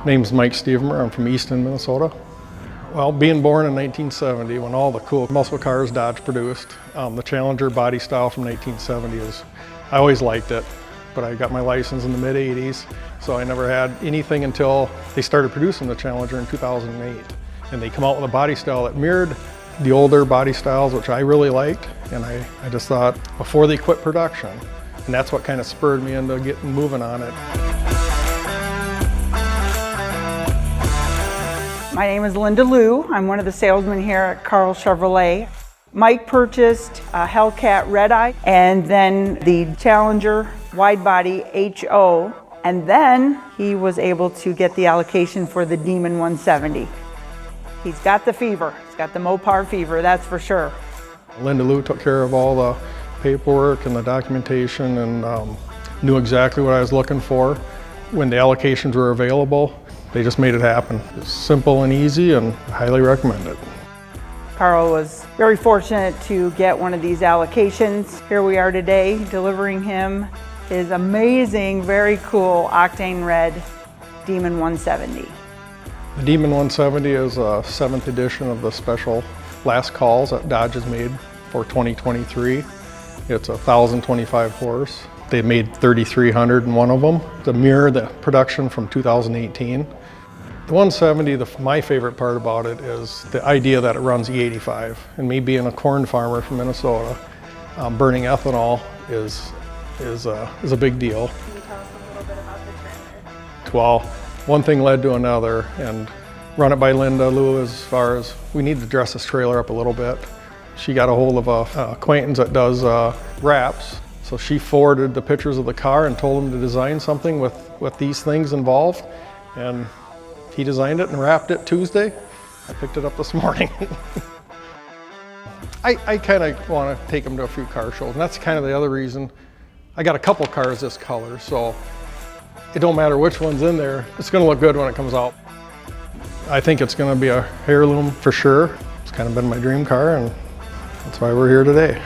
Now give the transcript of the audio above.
Name's Mike Stevermer. I'm from Easton, Minnesota. Well, being born in 1970, when all the cool muscle cars Dodge produced, the Challenger body style from 1970 I always liked it, but I got my license in the mid-'80s, so I never had anything until they started producing the Challenger in 2008. And they come out with a body style that mirrored the older body styles, which I really liked, and I just thought before they quit production, and that's what kind of spurred me into getting moving on it. My name is Linda Liu. I'm one of the salesmen here at Karl Chevrolet. Mike purchased a Hellcat Red Eye and then the Challenger wide body HO, and then he was able to get the allocation for the Demon 170. He's got the fever. He's got the Mopar fever, that's for sure. Linda Liu took care of all the paperwork and the documentation and knew exactly what I was looking for. When the allocations were available, they just made it happen. It's simple and easy, and I highly recommend it. Karl was very fortunate to get one of these allocations. Here we are today delivering him his amazing, very cool octane red Demon 170. The Demon 170 is a 7th edition of the special last calls that Dodge has made for 2023. It's 1,025 horse. They made 3,300 in one of them to mirror the production from 2018. The 170, my favorite part about it is the idea that it runs E85. And me being a corn farmer from Minnesota, burning ethanol is a big deal. Can you tell us a little bit about the trailer? Well, one thing led to another, and run it by Linda Liu as far as we need to dress this trailer up a little bit. She got a hold of an acquaintance that does wraps. So she forwarded the pictures of the car and told him to design something with these things involved. And he designed it and wrapped it Tuesday. I picked it up this morning. I kind of want to take him to a few car shows, and that's kind of the other reason. I got a couple cars this color, so it don't matter which one's in there. It's going to look good when it comes out. I think it's going to be a heirloom for sure. It's kind of been my dream car, and that's why we're here today.